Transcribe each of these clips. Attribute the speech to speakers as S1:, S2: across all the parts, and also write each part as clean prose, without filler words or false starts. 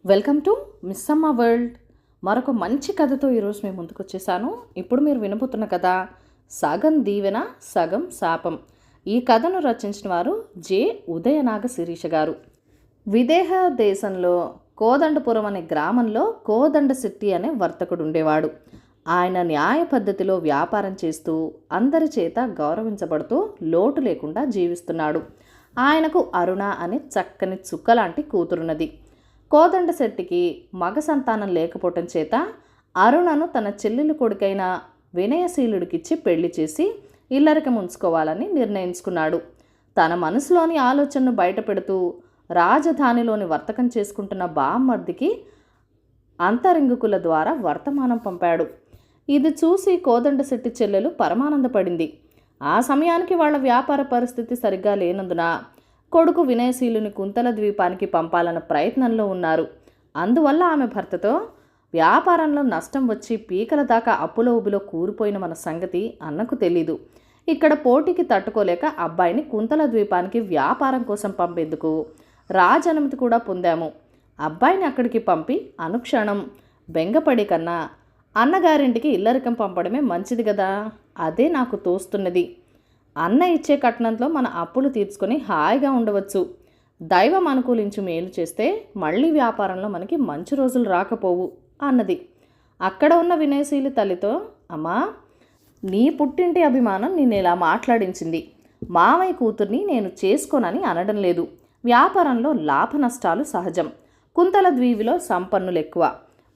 S1: Welcome to miss అమ్మ world. మరొక మంచి కథతో ఈరోజు మేము ముందుకు వచ్చేసాను. ఇప్పుడు మీరు వినబోతున్న కథ సగం దీవెన సగం శాపం. ఈ కథను రచించిన వారు జె ఉదయనాగ శిరీష గారు. విదేహ దేశంలో కోదండపురం అనే గ్రామంలో కోదండ శెట్టి అనే వర్తకుడు ఉండేవాడు. ఆయన న్యాయ పద్ధతిలో వ్యాపారం చేస్తూ అందరి చేత గౌరవించబడుతూ లోటు లేకుండా జీవిస్తున్నాడు. ఆయనకు అరుణ అనే చక్కని చుక్కలాంటి కూతురున్నది. కోదండ శెట్టికి మగ సంతానం లేకపోవటం చేత అరుణను తన చెల్లెలు కొడుకైన వినయశీలుడికిచ్చి పెళ్లి చేసి ఇల్లరికం ఉంచుకోవాలని నిర్ణయించుకున్నాడు. తన మనసులోని ఆలోచనను బయటపెడుతూ రాజధానిలోని వర్తకం చేసుకుంటున్న బామ్మర్దికి అంతరింగుకుల ద్వారా వర్తమానం పంపాడు. ఇది చూసి కోదండ శెట్టి చెల్లెలు పరమానందపడింది. ఆ సమయానికి వాళ్ళ వ్యాపార పరిస్థితి సరిగ్గా లేనందున కొడుకు వినయశీలుని కుంతల ద్వీపానికి పంపాలన్న ప్రయత్నంలో ఉన్నారు. అందువల్ల ఆమె భర్తతో, వ్యాపారంలో నష్టం వచ్చి పీకల దాకా అప్పులో ఉబిలో కూరిపోయిన మన సంగతి అన్నకు తెలీదు. ఇక్కడ పోటీకి తట్టుకోలేక అబ్బాయిని కుంతల ద్వీపానికి వ్యాపారం కోసం పంపేందుకు రాజనుమతి కూడా పొందాము. అబ్బాయిని అక్కడికి పంపి అనుక్షణం బెంగపడి కన్నా అన్నగారింటికి ఇల్లరికం పంపడమే మంచిది కదా. అదే నాకు తోస్తున్నది. అన్న ఇచ్చే కట్నంతో మన అప్పులు తీర్చుకొని హాయిగా ఉండవచ్చు. దైవం అనుకూలించి మేలు చేస్తే మళ్ళీ వ్యాపారంలో మనకి మంచి రోజులు రాకపోవు అన్నది. అక్కడ ఉన్న వినయశీలి తల్లితో, అమ్మా, నీ పుట్టింటి అభిమానం నేను ఇలా మాట్లాడించింది. మామయ్య కూతుర్ని నేను చేసుకోనని అనడం లేదు. వ్యాపారంలో లాభ నష్టాలు సహజం. కుంతల ద్వీవిలో సంపన్నులు ఎక్కువ.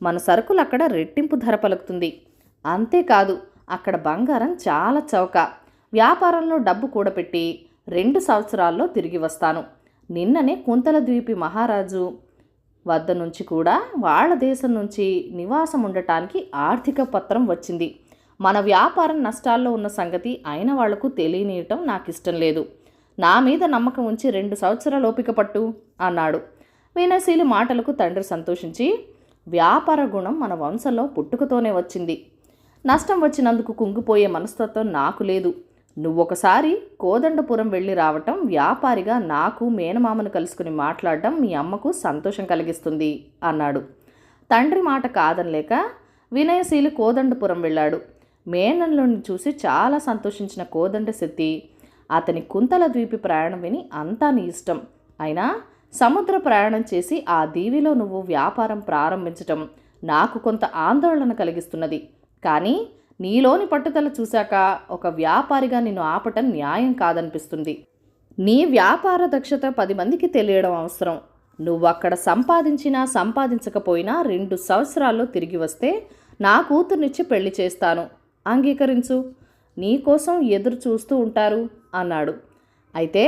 S1: మన సరుకులు అక్కడ రెట్టింపు ధర పలుకుతుంది. అంతేకాదు, అక్కడ బంగారం చాలా చౌక. వ్యాపారంలో డబ్బు కూడబెట్టి 2 సంవత్సరాల్లో తిరిగి వస్తాను. నిన్ననే కుంతల ద్వీపి మహారాజు వద్ద నుంచి కూడా వాళ్ళ దేశం నుంచి నివాసం ఉండటానికి ఆర్థిక పత్రం వచ్చింది. మన వ్యాపారం నష్టాల్లో ఉన్న సంగతి అయిన వాళ్లకు తెలియనీయటం నాకు ఇష్టం లేదు. నా మీద నమ్మకం ఉంచి 2 సంవత్సరాలు ఓపిక పట్టు అన్నాడు. వినయశీలి మాటలకు తండ్రి సంతోషించి, వ్యాపార గుణం మన వంశంలో పుట్టుకతోనే వచ్చింది. నష్టం వచ్చినందుకు కుంగిపోయే మనస్తత్వం నాకు లేదు. నువ్వొకసారి కోదండపురం వెళ్ళి రావటం, వ్యాపారిగా నాకు మేనమామను కలుసుకుని మాట్లాడటం మీ అమ్మకు సంతోషం కలిగిస్తుంది అన్నాడు. తండ్రి మాట కాదనలేక వినయశీలి కోదండపురం వెళ్ళాడు. మేనల్లుని చూసి చాలా సంతోషించిన కోదండ శెట్టి, అతని కుంతల ద్వీపి ప్రయాణం విని అంతా నీ ఇష్టం, అయినా సముద్ర ప్రయాణం చేసి ఆ దీవిలో నువ్వు వ్యాపారం ప్రారంభించటం నాకు కొంత ఆందోళన కలిగిస్తున్నది. కానీ నీలోని పట్టుదల చూశాక ఒక వ్యాపారిగా నిన్ను ఆపటం న్యాయం కాదనిపిస్తుంది. నీ వ్యాపార దక్షత 10 మందికి తెలియడం అవసరం. నువ్వక్కడ సంపాదించినా సంపాదించకపోయినా 2 సంవత్సరాల్లో తిరిగి వస్తే నా కూతుర్నిచ్చి పెళ్లి చేస్తాను. అంగీకరించు. నీకోసం ఎదురు చూస్తూ ఉంటారు అన్నాడు. అయితే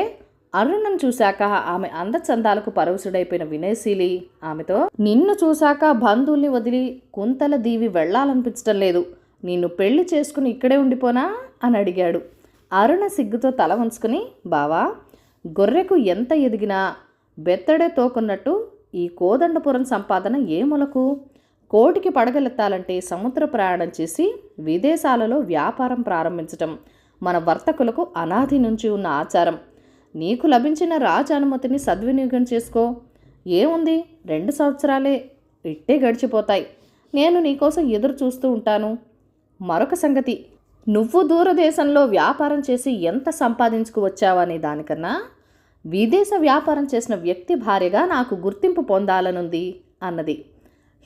S1: అరుణను చూశాక ఆమె అందచందాలకు పరవశుడైపోయిన వినయశీలి ఆమెతో, నిన్ను చూశాక బంధువుల్ని వదిలి కుంతల దీవి వెళ్లాలనిపించడం లేదు. నిన్ను పెళ్లి చేసుకుని ఇక్కడే ఉండిపోనా అని అడిగాడు. అరుణ సిగ్గుతో తల వంచుకుని, బావా, గొర్రెకు ఎంత ఎదిగినా బెత్తడే తోకున్నట్టు ఈ కోదండపురం సంపాదన ఏ మొలకు? కోటికి పడగలెత్తాలంటే సముద్ర ప్రయాణం చేసి విదేశాలలో వ్యాపారం ప్రారంభించటం మన వర్తకులకు అనాది నుంచి ఉన్న ఆచారం. నీకు లభించిన రాజ అనుమతిని సద్వినియోగం చేసుకో. ఏముంది, 2 సంవత్సరాలే ఇట్టే గడిచిపోతాయి. నేను నీకోసం ఎదురు చూస్తూ ఉంటాను. మరొక సంగతి, నువ్వు దూరదేశంలో వ్యాపారం చేసి ఎంత సంపాదించుకు వచ్చావనే దానికన్నా విదేశ వ్యాపారం చేసిన వ్యక్తి భార్యగా నాకు గుర్తింపు పొందాలనుంది అన్నది.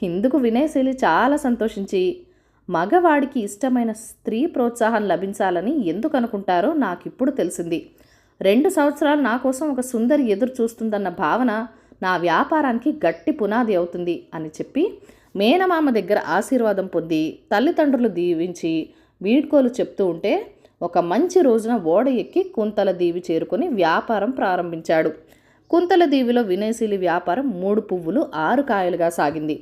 S1: ఇందుకు వినయశీలి చాలా సంతోషించి, మగవాడికి ఇష్టమైన స్త్రీ ప్రోత్సాహం లభించాలని ఎందుకు అనుకుంటారో నాకిప్పుడు తెలిసింది. 2 సంవత్సరాలు నా కోసం ఒక సుందరి ఎదురు చూస్తుందన్న భావన నా వ్యాపారానికి గట్టి పునాది అవుతుంది అని చెప్పి మేనమామ దగ్గర ఆశీర్వాదం పొంది తల్లిదండ్రులు దీవించి వీడ్కోలు చెప్తూ ఉంటే ఒక మంచి రోజున ఓడ ఎక్కి కుంతల దీవి చేరుకొని వ్యాపారం ప్రారంభించాడు. కుంతల దీవిలో వినయశీలి వ్యాపారం 3 పువ్వులు 6 కాయలుగా సాగింది.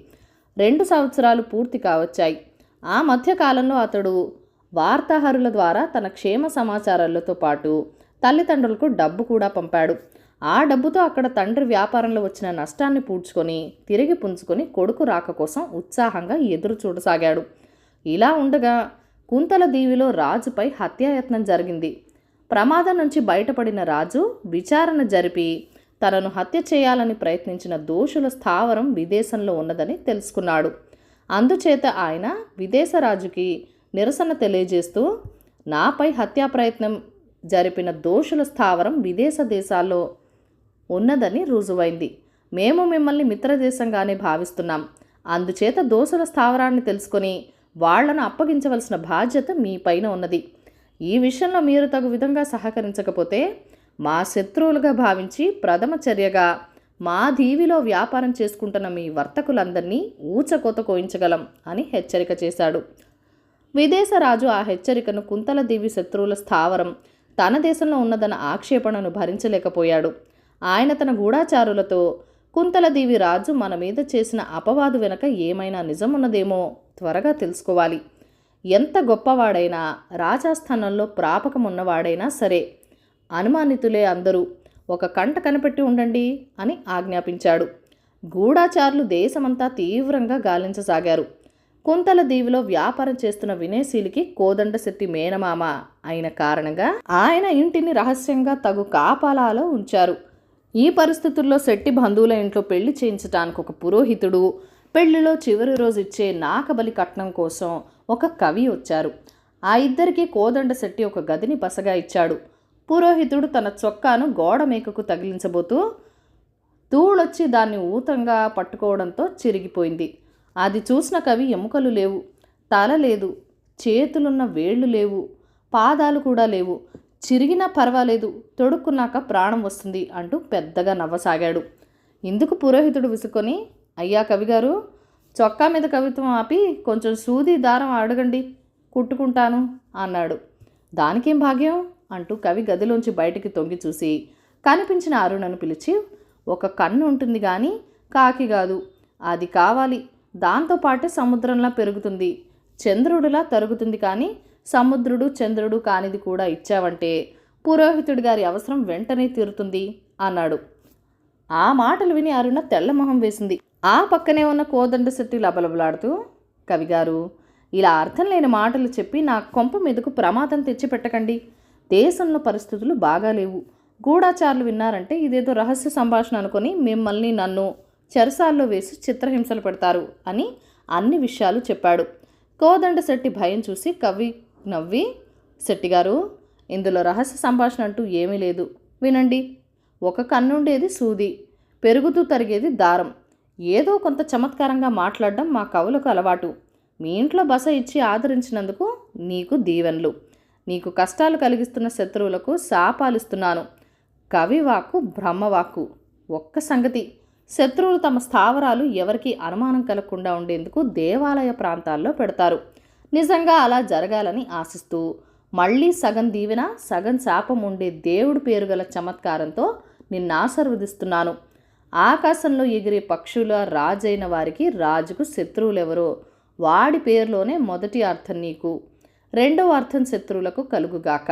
S1: 2 సంవత్సరాలు పూర్తి కావచ్చాయి. ఆ మధ్యకాలంలో అతడు వార్తాహరుల ద్వారా తన క్షేమ సమాచారాలతో పాటు తల్లిదండ్రులకు డబ్బు కూడా పంపాడు. ఆ డబ్బుతో అక్కడ తండ్రి వ్యాపారంలో వచ్చిన నష్టాన్ని పూడ్చుకొని తిరిగి పుంజుకొని కొడుకు రాక కోసం ఉత్సాహంగా ఎదురు చూడసాగాడు. ఇలా ఉండగా కుంతల దీవిలో రాజుపై హత్యాయత్నం జరిగింది. ప్రమాదం నుంచి బయటపడిన రాజు విచారణ జరిపి తనను హత్య చేయాలని ప్రయత్నించిన దోషుల స్థావరం విదేశంలో ఉన్నదని తెలుసుకున్నాడు. అందుచేత ఆయన విదేశరాజుకి నిరసన తెలియజేస్తూ, నాపై హత్యా ప్రయత్నం జరిపిన దోషుల స్థావరం విదేశ దేశాల్లో ఉన్నదని రుజువైంది. మేము మిమ్మల్ని మిత్రదేశంగానే భావిస్తున్నాం. అందుచేత దోషుల స్థావరాన్ని తెలుసుకొని వాళ్లను అప్పగించవలసిన బాధ్యత మీ పైన ఉన్నది. ఈ విషయంలో మీరు తగు విధంగా సహకరించకపోతే మా శత్రువులుగా భావించి ప్రథమ చర్యగా మా దీవిలో వ్యాపారం చేసుకుంటున్న మీ వర్తకులందరినీ ఊచకోత కోయించగలం అని హెచ్చరిక చేశాడు. విదేశరాజు ఆ హెచ్చరికను కుంతల దీవి శత్రువుల స్థావరం తన దేశంలో ఉన్నదన్న ఆక్షేపణను భరించలేకపోయాడు. ఆయన తన గూఢాచారులతో, కుంతలదీవి రాజు మన మీద చేసిన అపవాదు వెనక ఏమైనా నిజమున్నదేమో త్వరగా తెలుసుకోవాలి. ఎంత గొప్పవాడైనా, రాజాస్థానంలో ప్రాపకమున్నవాడైనా సరే, అనుమానితులే అందరూ, ఒక కంట కనిపెట్టి ఉండండి అని ఆజ్ఞాపించాడు. గూఢాచారులు దేశమంతా తీవ్రంగా గాలించసాగారు. కుంతల దీవిలో వ్యాపారం చేస్తున్న వినయశీలికి కోదండశెట్టి మేనమామ అయిన కారణంగా ఆయన ఇంటిని రహస్యంగా తగు కాపాలాలో ఉంచారు. ఈ పరిస్థితుల్లో శెట్టి బంధువుల ఇంట్లో పెళ్లి చేయించడానికి ఒక పురోహితుడు, పెళ్లిలో చివరి రోజు ఇచ్చే నాకబలి కట్నం కోసం ఒక కవి వచ్చారు. ఆ ఇద్దరికి కోదండశెట్టి ఒక గదిని బసగా ఇచ్చాడు. పురోహితుడు తన చొక్కాను గోడ మేకకు తగిలించబోతూ ధూళొచ్చి దాన్ని ఊతంగా పట్టుకోవడంతో చిరిగిపోయింది. అది చూసిన కవి ఎముకలు లేవు, తల లేదు, చేతులున్న వేళ్లు లేవు, పాదాలు కూడా లేవు, చిరిగినా పర్వాలేదు, తొడుక్కున్నాక ప్రాణం వస్తుంది అంటూ పెద్దగా నవ్వసాగాడు. ఇందుకు పురోహితుడు విసుకొని, అయ్యా కవిగారు, చొక్కా మీద కవిత్వం ఆపి కొంచెం సూది దారం అడగండి, కుట్టుకుంటాను అన్నాడు. దానికేం భాగ్యం అంటూ కవి గదిలోంచి బయటికి తొంగి చూసి కనిపించిన అరుణను పిలిచి, ఒక కన్ను ఉంటుంది కానీ కాకి కాదు, అది కావాలి, దాంతోపాటే సముద్రంలా పెరుగుతుంది, చంద్రుడిలా తరుగుతుంది, కానీ సముద్రుడు చంద్రుడు కానిది కూడా ఇచ్చావంటే పురోహితుడి గారి అవసరం వెంటనే తీరుతుంది అన్నాడు. ఆ మాటలు విని అరుణ తెల్లమొహం వేసింది. ఆ పక్కనే ఉన్న కోదండశెట్టి లబలబలాడుతూ, కవిగారు, ఇలా అర్థం లేని మాటలు చెప్పి నా కొంప మీదకు ప్రమాదం తెచ్చిపెట్టకండి. దేశంలో పరిస్థితులు బాగాలేవు. గూఢాచారులు విన్నారంటే ఇదేదో రహస్య సంభాషణ అనుకొని మిమ్మల్ని నన్ను చెరసాల్లో వేసి చిత్రహింసలు పెడతారు అని అన్ని విషయాలు చెప్పాడు. కోదండశెట్టి భయం చూసి కవి నవ్వి, శెట్టిగారు, ఇందులో రహస్య సంభాషణ అంటూ ఏమీ లేదు, వినండి. ఒక కన్నుండేది సూది, పెరుగుతూ తరిగేది దారం. ఏదో కొంత చమత్కారంగా మాట్లాడడం మా కవులకు అలవాటు. మీ ఇంట్లో బస ఇచ్చి ఆదరించినందుకు నీకు దీవెన్లు. నీకు కష్టాలు కలిగిస్తున్న శత్రువులకు శాపాలిస్తున్నాను. కవివాక్కు బ్రహ్మవాక్కు. ఒక్క సంగతి, శత్రువులు తమ స్థావరాలు ఎవరికీ అనుమానం కలగకుండా ఉండేందుకు దేవాలయ ప్రాంతాల్లో పెడతారు. నిజంగా అలా జరగాలని ఆశిస్తూ మళ్ళీ సగం దీవెన సగం శాపం ఉండే దేవుడి పేరు గల చమత్కారంతో నిన్నాశీర్వదిస్తున్నాను. ఆకాశంలో ఎగిరే పక్షుల రాజైన వారికి రాజుకు శత్రువులెవరో వాడి పేరులోనే మొదటి అర్థం నీకు, రెండవ అర్థం శత్రువులకు కలుగుగాక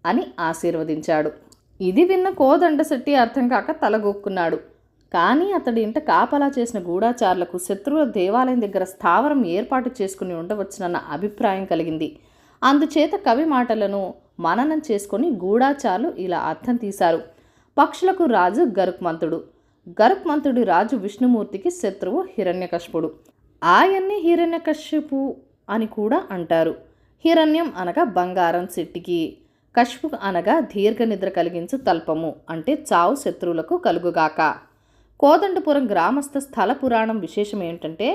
S1: అని ఆశీర్వదించాడు. ఇది విన్న కోదండశెట్టి అర్థం కాక తలగొక్కున్నాడు. కానీ అతడి ఇంట కాపలా చేసిన గూఢాచారులకు శత్రువుల దేవాలయం దగ్గర స్థావరం ఏర్పాటు చేసుకుని ఉండవచ్చునన్న అభిప్రాయం కలిగింది. అందుచేత కవి మాటలను మననం చేసుకొని గూఢాచారులు ఇలా అర్థం తీశారు. పక్షులకు రాజు గరుక్మంతుడు, గరుక్మంతుడి రాజు విష్ణుమూర్తికి శత్రువు హిరణ్యకశిపుడు. ఆయన్ని హిరణ్యకశిపు అని కూడా అంటారు. హిరణ్యం అనగా బంగారం శెట్టికి, కశిపు అనగా దీర్ఘ నిద్ర కలిగించు తల్పము, అంటే చావు శత్రువులకు కలుగుగాక. కోదండపురం గ్రామస్థ స్థల పురాణం విశేషం ఏంటంటే,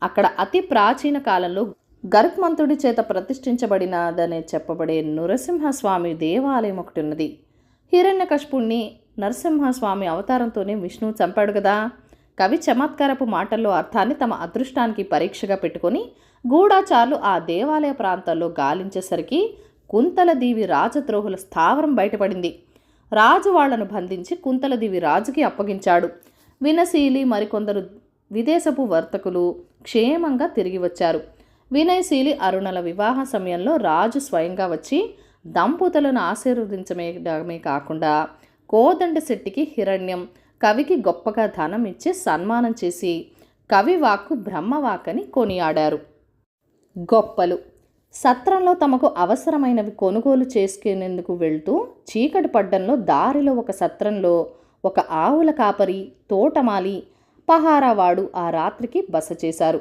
S1: అక్కడ అతి ప్రాచీన కాలంలో గరుక్మంతుడి చేత ప్రతిష్ఠించబడినదనే చెప్పబడే నరసింహస్వామి దేవాలయం ఒకటి ఉన్నది. హిరణ్యకశిపుణ్ణి నరసింహస్వామి అవతారంతోనే విష్ణువు చంపాడు కదా. కవి చమత్కారపు మాటల్లో అర్థాన్ని తమ అదృష్టానికి పరీక్షగా పెట్టుకొని గూఢాచారులు ఆ దేవాలయ ప్రాంతాల్లో గాలించేసరికి కుంతలదీవి రాజద్రోహుల స్థావరం బయటపడింది. రాజు వాళ్లను బంధించి కుంతలదీవి రాజుకి అప్పగించాడు. వినశీలి మరికొందరు విదేశపు వర్తకులు క్షేమంగా తిరిగి వచ్చారు. వినయశీలి అరుణల వివాహ సమయంలో రాజు స్వయంగా వచ్చి దంపతులను ఆశీర్వదించడమే కాకుండా కోదండశెట్టికి హిరణ్యం, కవికి గొప్పగా ధనం ఇచ్చి సన్మానం చేసి కవివాక్కు బ్రహ్మవాక్కని కొనియాడారు. గొప్పలు. సత్రంలో తమకు అవసరమైనవి కొనుగోలు చేసుకునేందుకు వెళ్తూ చీకటి పడ్డంలో దారిలో ఒక సత్రంలో ఒక ఆవుల కాపరి, తోటమాలి, పహారావాడు ఆ రాత్రికి బస చేశారు.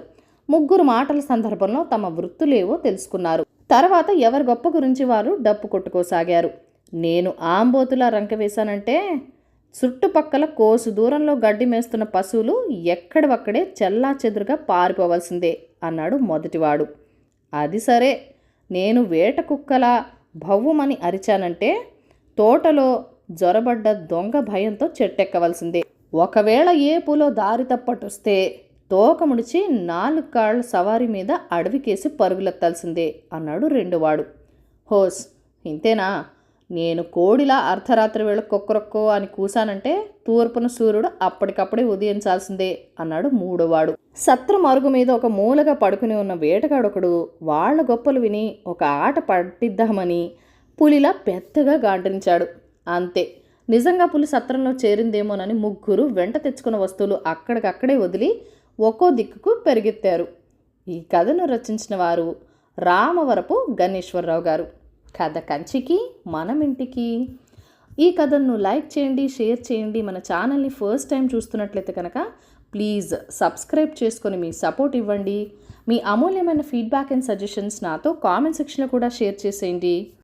S1: ముగ్గురు మాటల సందర్భంలో తమ వృత్తులేవో తెలుసుకున్నారు. తర్వాత ఎవరి గొప్ప గురించి వారు డప్పు కొట్టుకోసాగారు. నేను ఆంబోతులా రంక వేశానంటే చుట్టుపక్కల కోసు దూరంలో గడ్డి మేస్తున్న పశువులు ఎక్కడివక్కడే చెల్లా చెదురుగా పారిపోవలసిందే అన్నాడు మొదటివాడు. అది సరే, నేను వేట కుక్కలా భవ్వుమని అరిచానంటే తోటలో జొరబడ్డ దొంగ భయంతో చెట్టెక్కవలసిందే. ఒకవేళ ఏపులో దారి తప్పటొస్తే తోక ముడిచి 4 కాళ్ల సవారీ మీద అడవికేసి పరుగులెత్తాల్సిందే అన్నాడు రెండువాడు. హోస్, ఇంతేనా? నేను కోడిలా అర్ధరాత్రి వేళ కొక్కరొక్కో అని కూశానంటే తూర్పున సూర్యుడు అప్పటికప్పుడే ఉదయించాల్సిందే అన్నాడు మూడోవాడు. సత్రం అరుగు మీద ఒక మూలగా పడుకుని ఉన్న వేటగాడొకడు వాళ్ల గొప్పలు విని ఒక ఆట పట్టిద్దామని పులిలా పెద్దగా గాంటించాడు. అంతే, నిజంగా పులి సత్రంలో చేరిందేమోనని ముగ్గురు వెంట తెచ్చుకున్న వస్తువులు అక్కడికక్కడే వదిలి ఒక్కో దిక్కుకు పెరిగెత్తారు. ఈ కథను రచించిన వారు రామవరపు గణేశ్వరరావు గారు. కథ కంచికి మనం ఇంటికి. ఈ కథను లైక్ చేయండి, షేర్ చేయండి. మన ఛానల్ని ఫస్ట్ టైం చూస్తున్నట్లయితే కనుక ప్లీజ్ సబ్స్క్రైబ్ చేసుకొని మీ సపోర్ట్ ఇవ్వండి. మీ అమూల్యమైన ఫీడ్బ్యాక్ అండ్ సజెషన్స్ నాతో కామెంట్ సెక్షన్లో కూడా షేర్ చేసేయండి.